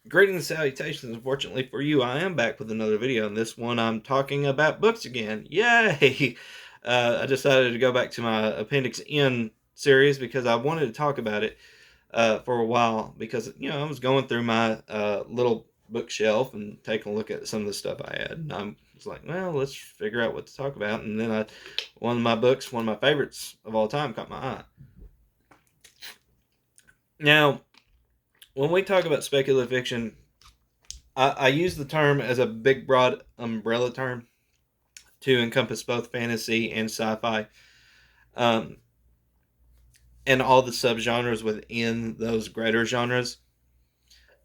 Greetings and salutations. Unfortunately for you, I am back with another video. In this one, I'm talking about books again. Yay! I decided to go back to my Appendix N series because I wanted to talk about it for a while because, I was going through my little bookshelf and taking a look at some of the stuff I had. And I was like, well, let's figure out what to talk about. And then one of my books, one of my favorites of all time, caught my eye. Now, when we talk about speculative fiction, I use the term as a big, broad umbrella term to encompass both fantasy and sci-fi, um, and all the subgenres within those greater genres.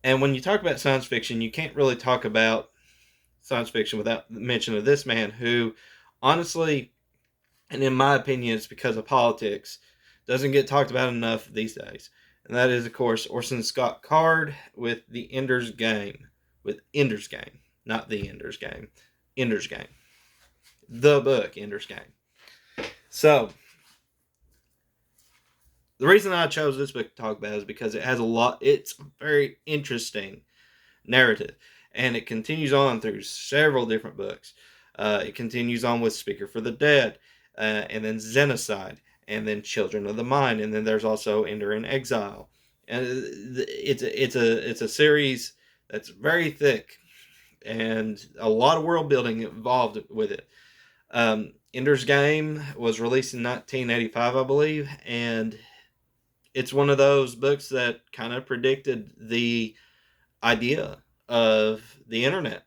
And when you talk about science fiction, you can't really talk about science fiction without mention of this man who, honestly, and in my opinion, it's because of politics, doesn't get talked about enough these days. And that is, of course, Orson Scott Card with The Ender's Game. With Ender's Game, not The Ender's Game. Ender's Game. The book, Ender's Game. So, the reason I chose this book to talk about is because it's a very interesting narrative. And it continues on through several different books. It continues on with Speaker for the Dead, and then Xenocide, and then Children of the Mind, and then there's also Ender in Exile. And it's a series that's very thick, and a lot of world building involved with it. Ender's Game was released in 1985, I believe, and it's one of those books that kind of predicted the idea of the internet,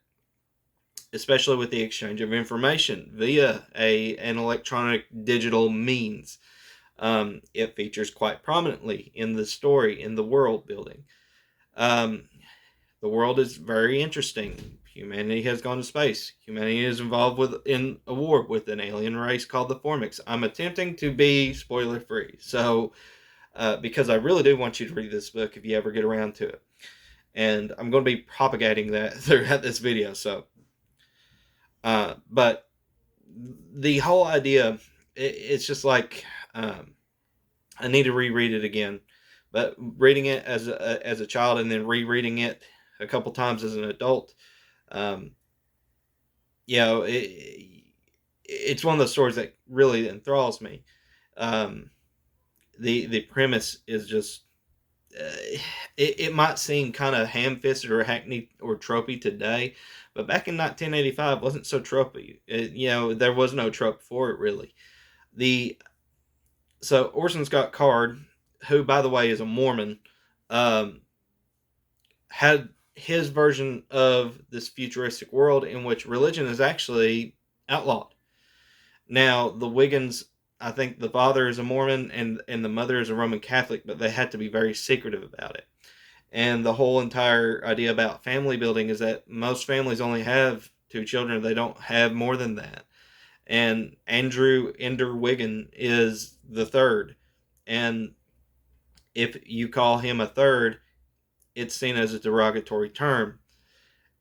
especially with the exchange of information via an electronic digital means. It features quite prominently in the story, in the world building. The world is very interesting. Humanity has gone to space. Humanity is involved in a war with an alien race called the Formics. I'm attempting to be spoiler free, so because I really do want you to read this book if you ever get around to it, and I'm going to be propagating that throughout this video. So, but the whole idea, it's just like I need to reread it again. But reading it as a child and then rereading it a couple times as an adult, it's one of those stories that really enthralls me. The premise is just it might seem kind of ham-fisted or hackneyed or tropey today, but back in 1985 wasn't so tropey. There was no trope for it really. So Orson Scott Card, who by the way is a Mormon, had his version of this futuristic world in which religion is actually outlawed. Now, the Wiggins, I think the father is a Mormon and the mother is a Roman Catholic, but they had to be very secretive about it. And the whole entire idea about family building is that most families only have 2 children. They don't have more than that. And Andrew Ender Wiggin is the third. And if you call him a third, it's seen as a derogatory term.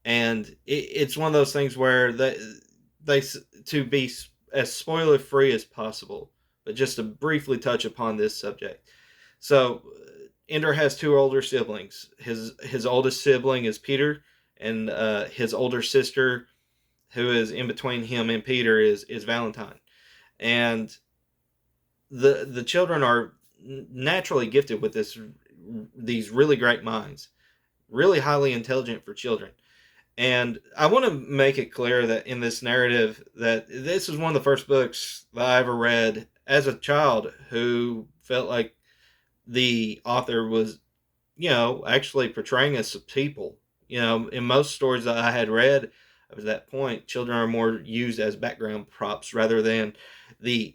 And it's one of those things where they to be as spoiler free as possible, but just to briefly touch upon this subject. So Ender has 2 older siblings. His oldest sibling is Peter, and his older sister, who is in between him and Peter, is Valentine. And the children are naturally gifted with these really great minds, really highly intelligent for children. And I want to make it clear that in this narrative that this is one of the first books that I ever read as a child who felt like the author was, actually portraying us as people. In most stories that I had read up to that point, children are more used as background props rather than the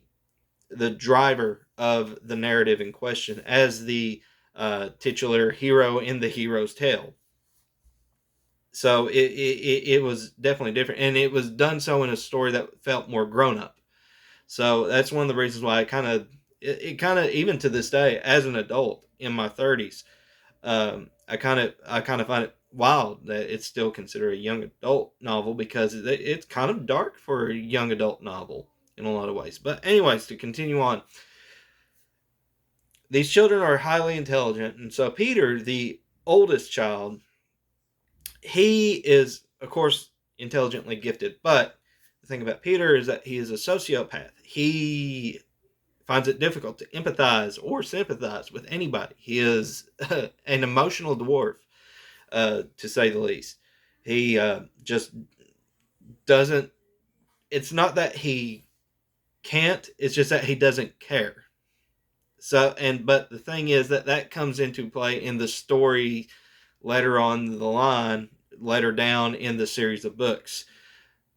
driver of the narrative in question as the titular hero in the hero's tale. So it was definitely different, and it was done so in a story that felt more grown up. So that's one of the reasons why it kind of even to this day as an adult in my 30s, I kind of find it wild that it's still considered a young adult novel because it's kind of dark for a young adult novel in a lot of ways. But anyways, to continue on, these children are highly intelligent, and so Peter, the oldest child, he is, of course, intelligently gifted, but the thing about Peter is that he is a sociopath. He finds it difficult to empathize or sympathize with anybody. He is an emotional dwarf, to say the least. He just doesn't. It's not that he can't. It's just that he doesn't care. So, but the thing is that comes into play in the story later on the line, later down in the series of books.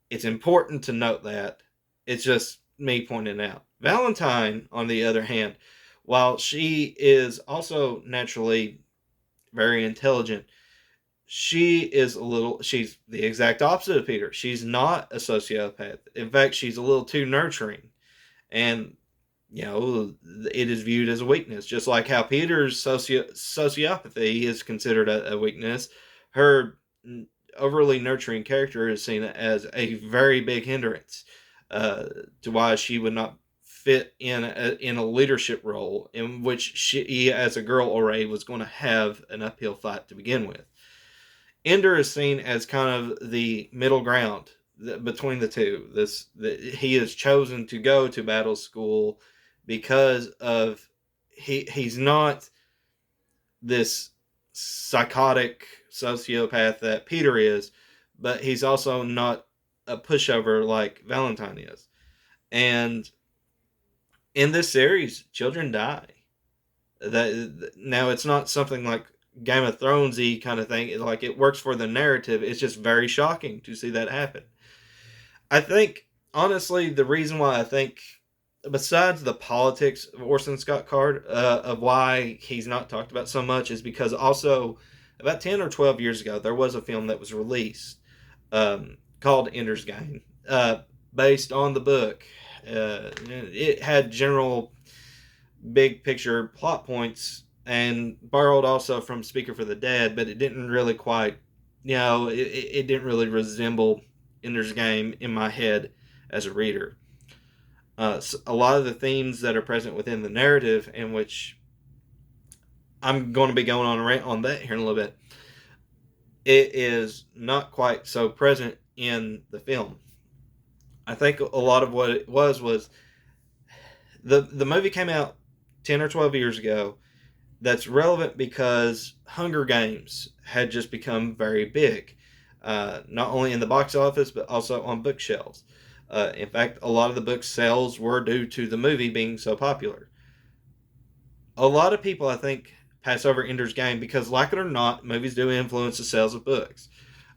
It's important to note that. It's just me pointing out. Valentine, on the other hand, while she is also naturally very intelligent, she's the exact opposite of Peter. She's not a sociopath. In fact, she's a little too nurturing. And, it is viewed as a weakness. Just like how Peter's sociopathy is considered a weakness, her overly nurturing character is seen as a very big hindrance to why she would not fit in a leadership role in which she, as a girl already, was going to have an uphill fight to begin with. Ender is seen as kind of the middle ground between the two. He has chosen to go to battle school because of he's not this psychotic sociopath that Peter is, but he's also not a pushover like Valentine is. And in this series, children die. Now it's not something like Game of Thronesy kind of thing. Like, it works for the narrative. It's just very shocking to see that happen. I think, honestly, the reason why I think, besides the politics of Orson Scott Card, of why he's not talked about so much, is because also about 10 or 12 years ago, there was a film that was released called Ender's Game, based on the book. It had general big picture plot points and borrowed also from Speaker for the Dead, but it didn't really quite, it didn't really resemble Ender's Game in my head as a reader. So a lot of the themes that are present within the narrative, in which I'm going to be going on a rant on that here in a little bit, it is not quite so present in the film. I think a lot of what it was the movie came out 10 or 12 years ago. That's relevant because Hunger Games had just become very big, not only in the box office but also on bookshelves. In fact, a lot of the book sales were due to the movie being so popular. A lot of people, I think, pass over Ender's Game because, like it or not, movies do influence the sales of books.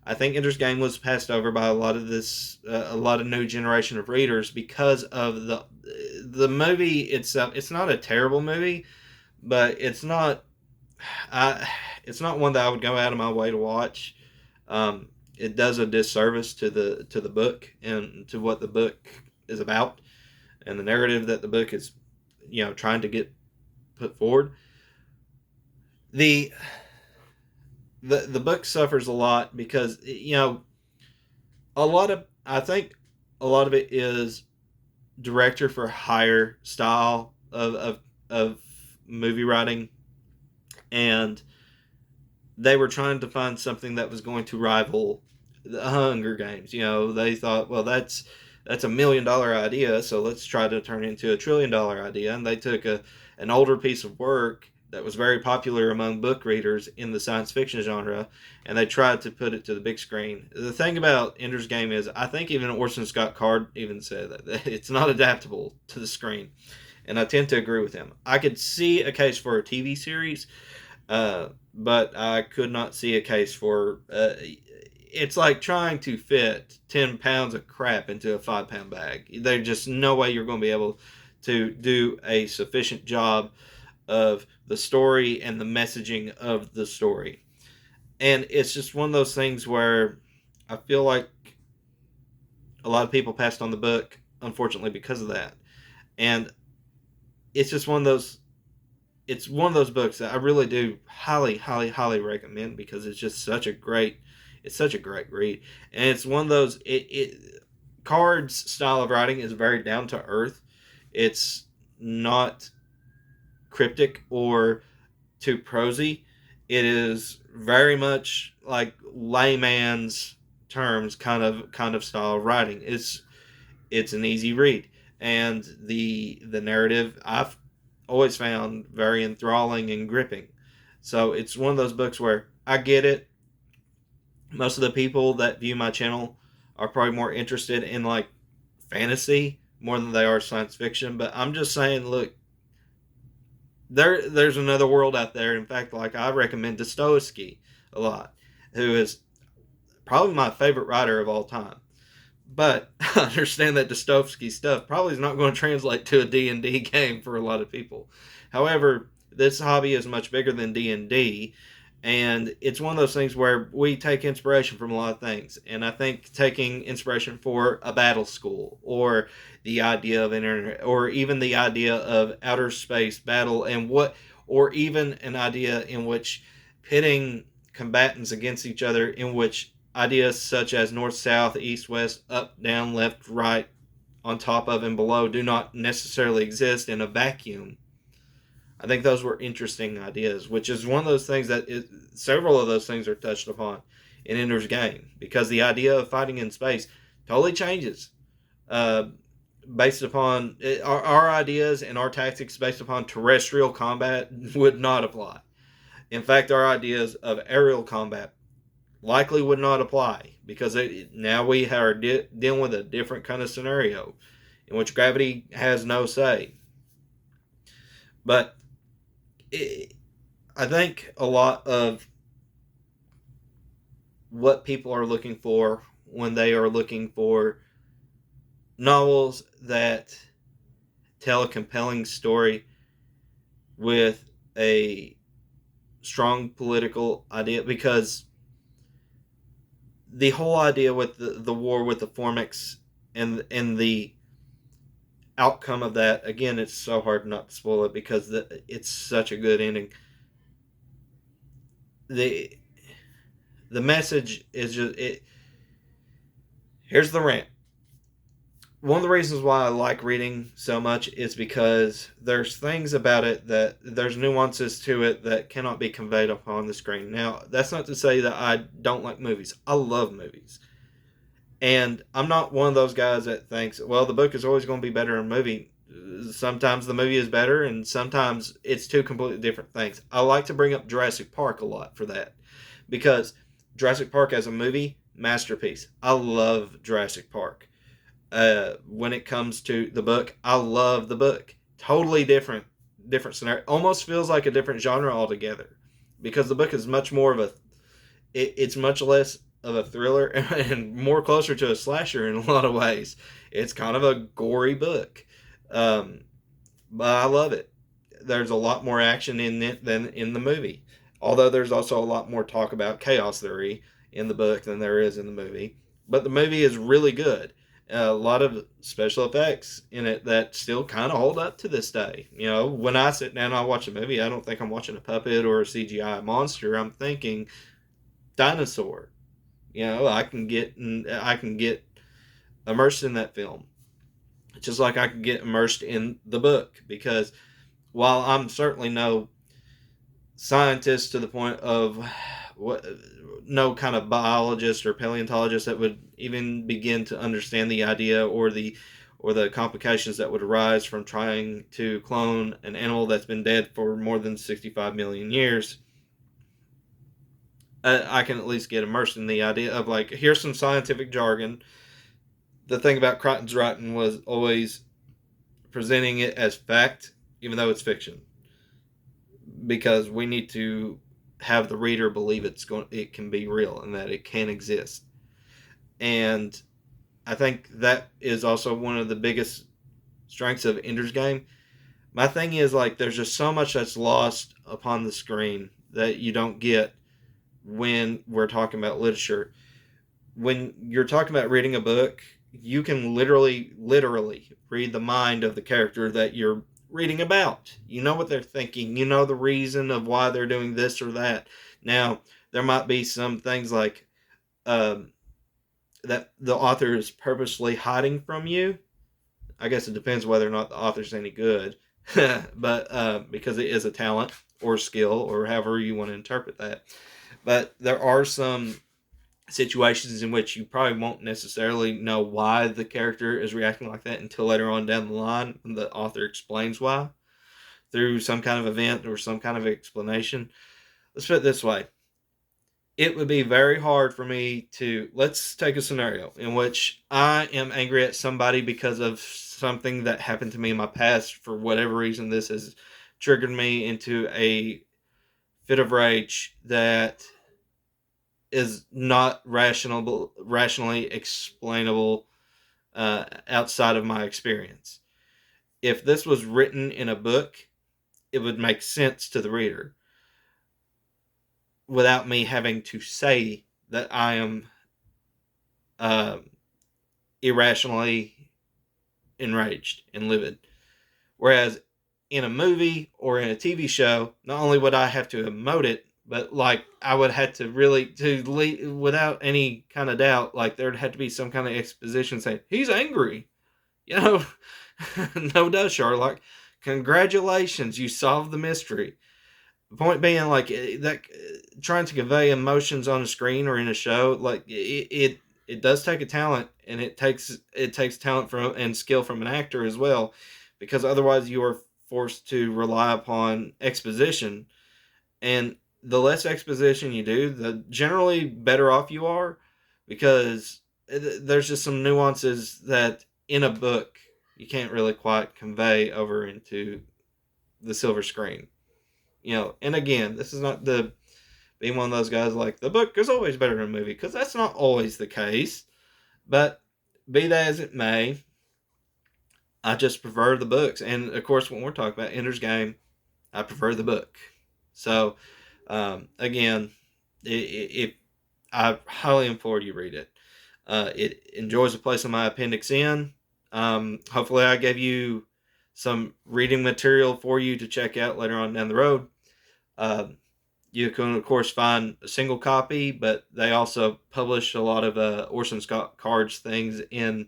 I think Ender's Game was passed over by a lot of new generation of readers because of the movie itself. It's not a terrible movie, but it's not one that I would go out of my way to watch. It does a disservice to the book and to what the book is about and the narrative that the book is, trying to get put forward. The book suffers a lot because, I think a lot of it is director for hire style of movie writing, and they were trying to find something that was going to rival the Hunger Games. They thought, well, that's a $1 million idea, so let's try to turn it into a $1 trillion idea. And they took an older piece of work that was very popular among book readers in the science fiction genre, and they tried to put it to the big screen. The thing about Ender's Game is, I think even Orson Scott Card even said that it's not adaptable to the screen, and I tend to agree with him. I could see a case for a TV series, but I could not see a case for. It's like trying to fit 10 pounds of crap into a 5-pound bag. There's just no way you're going to be able to do a sufficient job of the story and the messaging of the story. And it's just one of those things where I feel like a lot of people passed on the book, unfortunately, because of that. And it's just one of those books that I really do highly, highly, highly recommend because it's just such a great read. And it's one of those, Card's style of writing is very down to earth. It's not cryptic or too prosy. It is very much like layman's terms kind of style of writing. It's an easy read, and the narrative I've always found very enthralling and gripping. So it's one of those books where I get it. Most of the people that view my channel are probably more interested in like fantasy more than they are science fiction. But I'm just saying, look, there's another world out there. In fact, like I recommend Dostoevsky a lot, who is probably my favorite writer of all time. But I understand that Dostoevsky stuff probably is not going to translate to a D&D game for a lot of people. However, this hobby is much bigger than D&D, and it's one of those things where we take inspiration from a lot of things. And I think taking inspiration for a battle school, or the idea of internet, or even the idea of outer space battle, and what, or even an idea in which pitting combatants against each other, in which ideas such as north, south, east, west, up, down, left, right, on top of and below do not necessarily exist in a vacuum. I think those were interesting ideas, which is one of those things that several of those things are touched upon in Ender's Game, because the idea of fighting in space totally changes uh, based upon our ideas, and our tactics based upon terrestrial combat would not apply. In fact, our ideas of aerial combat likely would not apply, because now we are dealing with a different kind of scenario in which gravity has no say. But I think a lot of what people are looking for when they are looking for novels that tell a compelling story with a strong political idea, because the whole idea with the war with the Formics, and the outcome of that, again, it's so hard not to spoil it because it's such a good ending. The the message is just it. Here's the rant. One of the reasons why I like reading so much is because there's things about it, that there's nuances to it that cannot be conveyed upon the screen. Now, that's not to say that I don't like movies. I love movies. And I'm not one of those guys that thinks, well, the book is always going to be better than a movie. Sometimes the movie is better, and sometimes it's two completely different things. I like to bring up Jurassic Park a lot for that, because Jurassic Park as a movie, masterpiece. I love Jurassic Park. When it comes to the book, I love the book. Totally different scenario. Almost feels like a different genre altogether, because the book is much more of it's much less of a thriller and more closer to a slasher in a lot of ways. It's kind of a gory book, but I love it. There's a lot more action in it than in the movie. Although there's also a lot more talk about chaos theory in the book than there is in the movie. But the movie is really good. A lot of special effects in it that still kind of hold up to this day. You know, when I sit down and I watch a movie, I don't think I'm watching a puppet or a CGI monster. I'm thinking dinosaur. You know, I can get immersed in that film, just like I can get immersed in the book. Because while I'm certainly no scientist to the point of what, no kind of biologist or paleontologist that would even begin to understand the idea or the complications that would arise from trying to clone an animal that's been dead for more than 65 million years, I can at least get immersed in the idea of, like, here's some scientific jargon. The thing about Crichton's writing was always presenting it as fact, even though it's fiction, because we need to have the reader believe it can be real and that it can exist. And I think that is also one of the biggest strengths of Ender's Game. My thing is, like, there's just so much that's lost upon the screen that you don't get when we're talking about literature. When you're talking about reading a book, you can literally read the mind of the character that you're reading about. You know what they're thinking. You know the reason of why they're doing this or that. Now, there might be some things like that the author is purposely hiding from you. I guess it depends whether or not the author's any good, but because it is a talent, or skill, or however you want to interpret that. But there are some situations in which you probably won't necessarily know why the character is reacting like that until later on down the line when the author explains why through some kind of event or some kind of explanation. Let's put it this way. It would be very hard for me to, let's take a scenario in which I am angry at somebody because of something that happened to me in my past. For whatever reason, this has triggered me into a fit of rage that is not rationally explainable outside of my experience. If this was written in a book, it would make sense to the reader without me having to say that I am uh, irrationally enraged and livid. Whereas in a movie or in a TV show, not only would I have to emote it, but like I would have to really without any kind of doubt, like there'd have to be some kind of exposition saying he's angry. You know, no duh, Sherlock. Congratulations, you solved the mystery. The point being, like that, trying to convey emotions on a screen or in a show, like it does take a talent, and it takes talent from and skill from an actor as well, because otherwise you are forced to rely upon exposition, and the less exposition you do, the generally better off you are, because there's just some nuances that in a book you can't really quite convey over into the silver screen. And again, this is not the being one of those guys like the book is always better than a movie, because that's not always the case. But be that as it may, I just prefer the books. And of course, when we're talking about Ender's Game, I prefer the book. So, again, if I highly implore you read it. It enjoys a place on my Appendix N. Hopefully, I gave you some reading material for you to check out later on down the road. You can, of course, find a single copy, but they also publish a lot of Orson Scott Card's things in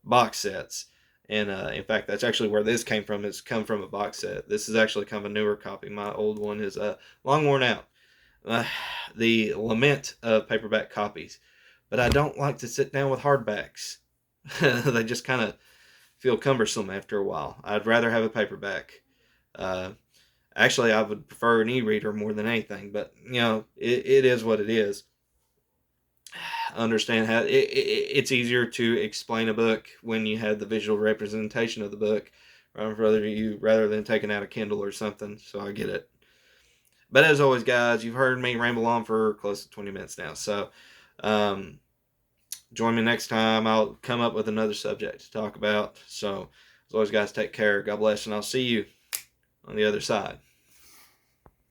box sets. And in fact, that's actually where this came from. It's come from a box set. This is actually kind of a newer copy. My old one is long worn out. The lament of paperback copies. But I don't like to sit down with hardbacks. They just kind of feel cumbersome after a while. I'd rather have a paperback. Actually, I would prefer an e-reader more than anything, but it is what it is. Understand how it's easier to explain a book when you have the visual representation of the book rather than taking out a Kindle or something. So I get it. But as always, guys, you've heard me ramble on for close to 20 minutes now. So join me next time. I'll come up with another subject to talk about. So as always, guys, take care. God bless, and I'll see you on the other side.